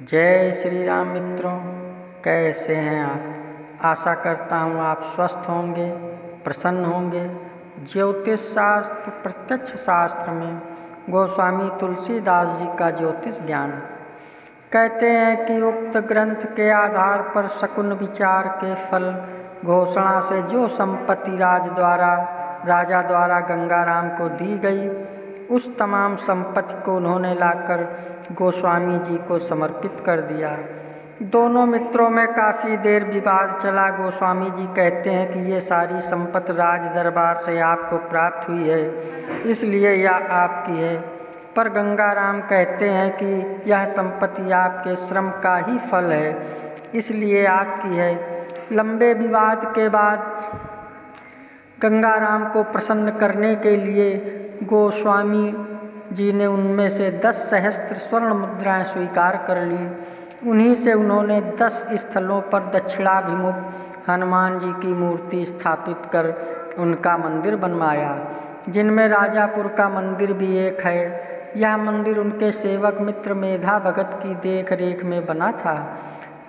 जय श्री राम मित्रों, कैसे हैं आप। आशा करता हूँ आप स्वस्थ होंगे, प्रसन्न होंगे। ज्योतिष शास्त्र प्रत्यक्ष शास्त्र में गोस्वामी तुलसीदास जी का ज्योतिष ज्ञान कहते हैं कि उक्त ग्रंथ के आधार पर शकुन विचार के फल घोषणा से जो संपत्ति राजा द्वारा गंगाराम को दी गई, उस तमाम संपत्ति को उन्होंने लाकर गोस्वामी जी को समर्पित कर दिया। दोनों मित्रों में काफ़ी देर विवाद चला। गोस्वामी जी कहते हैं कि ये सारी संपत्ति राज दरबार से आपको प्राप्त हुई है, इसलिए यह आपकी है। पर गंगाराम कहते हैं कि यह संपत्ति आपके श्रम का ही फल है, इसलिए आपकी है। लंबे विवाद के बाद गंगाराम को प्रसन्न करने के लिए गोस्वामी जी ने उनमें से 10 सहस्त्र स्वर्ण मुद्राएं स्वीकार कर ली। उन्हीं से उन्होंने 10 स्थलों पर दक्षिणाभिमुख हनुमान जी की मूर्ति स्थापित कर उनका मंदिर बनवाया, जिनमें राजापुर का मंदिर भी एक है। यह मंदिर उनके सेवक मित्र मेधा भगत की देख रेख में बना था।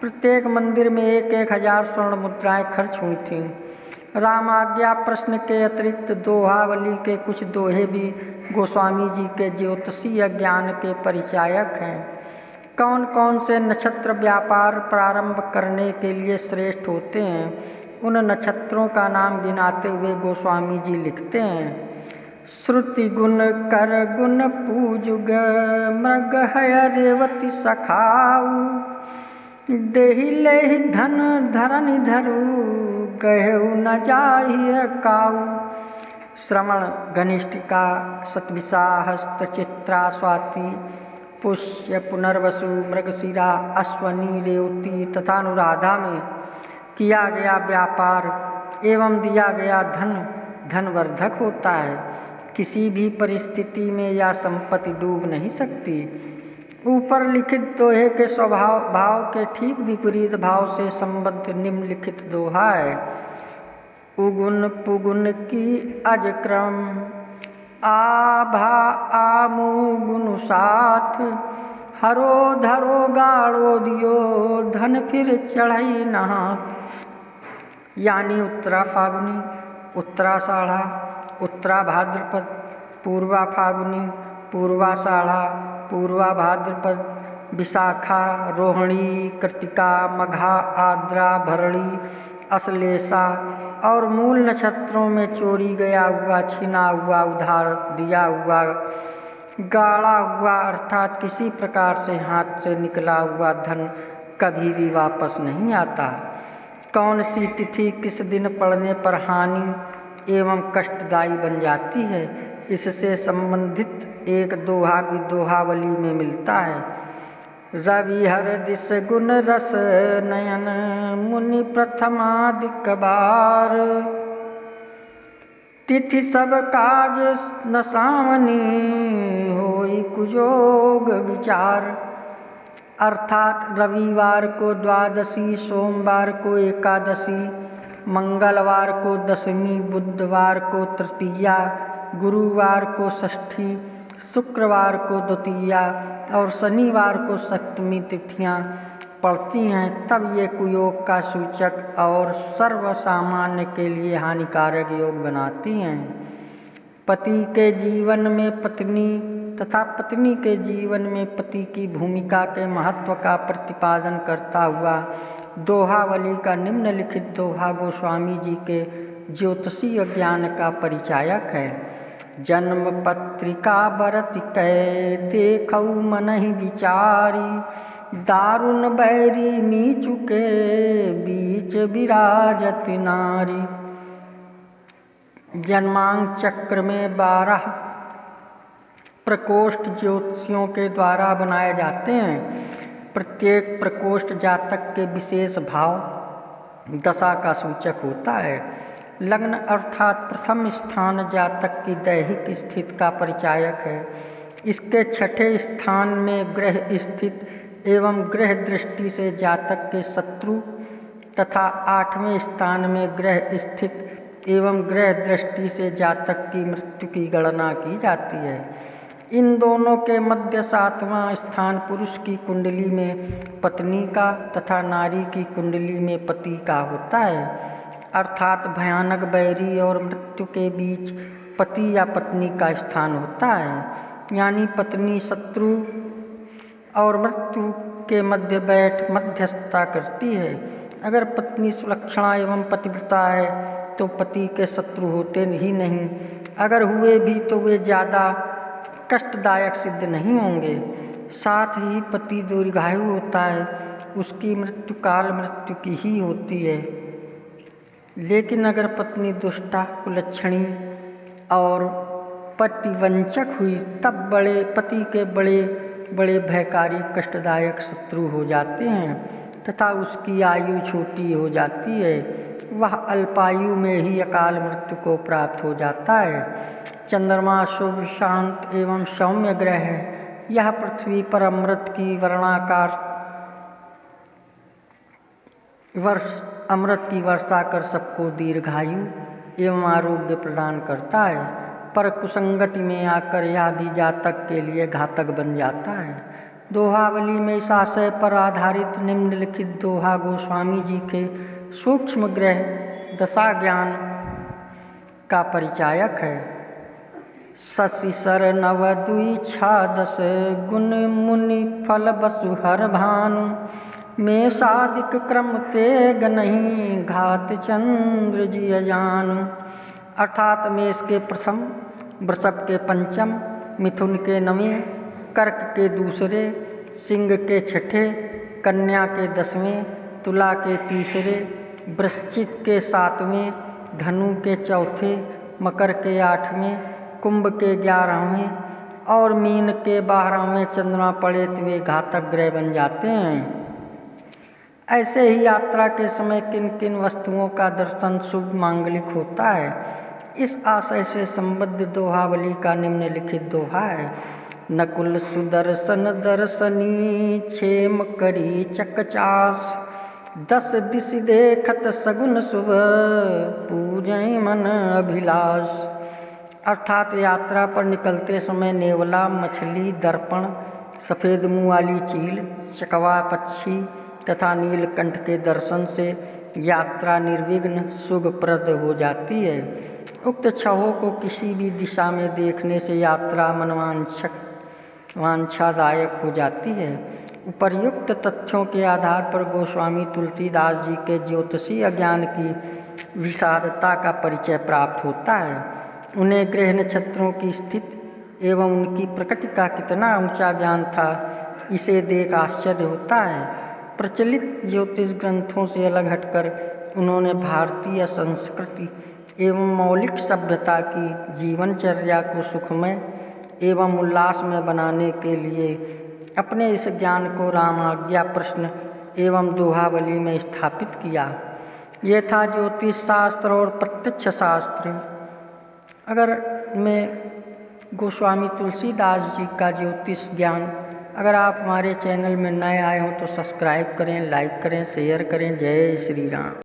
प्रत्येक मंदिर में 1,000 स्वर्ण मुद्राएं खर्च हुई थीं। रामाज्ञा प्रश्न के अतिरिक्त दोहावली के कुछ दोहे भी गोस्वामी जी के ज्योतिषीय ज्ञान के परिचायक हैं। कौन कौन से नक्षत्र व्यापार प्रारंभ करने के लिए श्रेष्ठ होते हैं, उन नक्षत्रों का नाम गिनाते हुए गोस्वामी जी लिखते हैं। श्रुति गुण कर गुण पूजुग मृग है रेवती सखाऊ, देहि लेहि धन धरनि धरु गहु न जाहि काऊ। श्रवण घनिष्ठिका सतविशा हस्त चित्रा स्वाति पुष्य पुनर्वसु मृगशिरा अश्वनी रेवती तथा अनुराधा में किया गया व्यापार एवं दिया गया धन धनवर्धक होता है। किसी भी परिस्थिति में यह संपत्ति डूब नहीं सकती। ऊपर लिखित दोहे के स्वभाव भाव के ठीक विपरीत भाव से संबद्ध निम्नलिखित दोहा है। उगुन पुगुन की अजक्रम आभा आमुगुन साथ, हरो धरो गाड़ो दियो धन फिर चढ़ई नहात। यानी उत्तरा फागुनी, उत्तराषाढ़ा, उत्तरा भाद्रपद, पूर्वा फागुनी, पूर्वाषाढ़ा, पूर्वा भाद्रपद, विशाखा, रोहिणी, कृतिका, मघा, आद्रा, भरणी, अश्लेषा और मूल नक्षत्रों में चोरी गया हुआ, छिना हुआ, उधार दिया हुआ, गाड़ा हुआ अर्थात किसी प्रकार से हाथ से निकला हुआ धन कभी भी वापस नहीं आता। कौन सी तिथि किस दिन पड़ने पर हानि एवं कष्टदायी बन जाती है, इससे संबंधित एक दोहा भी दोहावली में मिलता है। रवि हर दिस गुण रस नयन मुनि प्रथमादिक बार, तिथि सब काज न सामनी होई कुजोग विचार। अर्थात रविवार को द्वादशी, सोमवार को एकादशी, मंगलवार को दशमी, बुधवार को तृतीया, गुरुवार को षष्ठी, शुक्रवार को द्वितीया और शनिवार को सप्तमी तिथियां पड़ती हैं, तब ये कुयोग का सूचक और सर्वसामान्य के लिए हानिकारक योग बनाती हैं। पति के जीवन में पत्नी तथा पत्नी के जीवन में पति की भूमिका के महत्व का प्रतिपादन करता हुआ दोहावली का निम्नलिखित दोहा गोस्वामी जी के ज्योतिषीय ज्ञान का परिचायक है। जन्म पत्रिका बरत कै देखऊ मनहि विचारी, दारुण बैरी नीचु के बीच विराजत नारी। जन्मांक चक्र में 12 प्रकोष्ठ ज्योतिषियों के द्वारा बनाए जाते हैं। प्रत्येक प्रकोष्ठ जातक के विशेष भाव दशा का सूचक होता है। लग्न अर्थात प्रथम स्थान जातक की दैहिक स्थिति का परिचायक है। इसके छठे स्थान में ग्रह स्थित एवं ग्रह दृष्टि से जातक के शत्रु तथा 8वें स्थान में ग्रह स्थित एवं ग्रह दृष्टि से जातक की मृत्यु की गणना की जाती है। इन दोनों के मध्य 7वां स्थान पुरुष की कुंडली में पत्नी का तथा नारी की कुंडली में पति का होता है। अर्थात भयानक बैरी और मृत्यु के बीच पति या पत्नी का स्थान होता है। यानी पत्नी शत्रु और मृत्यु के मध्य बैठ मध्यस्थता करती है। अगर पत्नी सुलक्षणा एवं पतिव्रता है तो पति के शत्रु होते ही नहीं, अगर हुए भी तो वे ज़्यादा कष्टदायक सिद्ध नहीं होंगे। साथ ही पति दीर्घायु होता है, उसकी मृत्यु काल मृत्यु की ही होती है। लेकिन अगर पत्नी दुष्टा कुलक्षणी और पतिवंचक हुई तब पति के बड़े बड़े भयकारी कष्टदायक शत्रु हो जाते हैं तथा उसकी आयु छोटी हो जाती है। वह अल्पायु में ही अकाल मृत्यु को प्राप्त हो जाता है। चंद्रमा शुभ शांत एवं सौम्य ग्रह है। यह पृथ्वी पर अमृत की वर्षा कर सबको दीर्घायु एवं आरोग्य प्रदान करता है, पर कुसंगति में आकर यह भी जातक के लिए घातक बन जाता है। दोहावली में इस आशय पर आधारित निम्नलिखित दोहा गोस्वामी जी के सूक्ष्म ग्रह दशा ज्ञान का परिचायक है। शशिसर नव दुई छादस गुण मुनि फल बसु हर भानु मेषादिक क्रम तेग नहीं घात चंद्र जी जानु। अर्थात मेष के प्रथम, वृषभ के पंचम, मिथुन के नवें, कर्क के दूसरे, सिंह के छठे, कन्या के 10वें, तुला के तीसरे, वृश्चिक के 7वें, धनु के चौथे, मकर के 8वें, कुंभ के 11वें और मीन के 12वें चंद्रमा पड़े तो वे घातक ग्रह बन जाते हैं। ऐसे ही यात्रा के समय किन किन वस्तुओं का दर्शन शुभ मांगलिक होता है, इस आशय से संबद्ध दोहावली का निम्नलिखित दोहा है। नकुल सुदर्शन दर्शनी क्षेम करी चकचास 10 दिश देखत सगुन शुभ पूजय मन अभिलाष। अर्थात यात्रा पर निकलते समय नेवला, मछली, दर्पण, सफ़ेद मुँह वाली चील, चकवा पक्षी तथा नीलकंठ के दर्शन से यात्रा निर्विघ्न शुभप्रद हो जाती है। उक्त छहों को किसी भी दिशा में देखने से यात्रा वांछादायक हो जाती है। उपर्युक्त तथ्यों के आधार पर गोस्वामी तुलसीदास जी के ज्योतिषीय ज्ञान की विशालता का परिचय प्राप्त होता है। उन्हें ग्रह नक्षत्रों की स्थिति एवं उनकी प्रकृति का कितना ऊंचा ज्ञान था, इसे देख आश्चर्य होता है। प्रचलित ज्योतिष ग्रंथों से अलग हटकर उन्होंने भारतीय संस्कृति एवं मौलिक सभ्यता की जीवनचर्या को सुखमय एवं उल्लासमय बनाने के लिए अपने इस ज्ञान को रामाज्ञा प्रश्न एवं दोहावली में स्थापित किया। ये था ज्योतिष शास्त्र और प्रत्यक्ष शास्त्र। अगर मैं गोस्वामी तुलसीदास जी का ज्योतिष ज्ञान, अगर आप हमारे चैनल में नए आए हो तो सब्सक्राइब करें, लाइक करें, शेयर करें। जय श्री राम।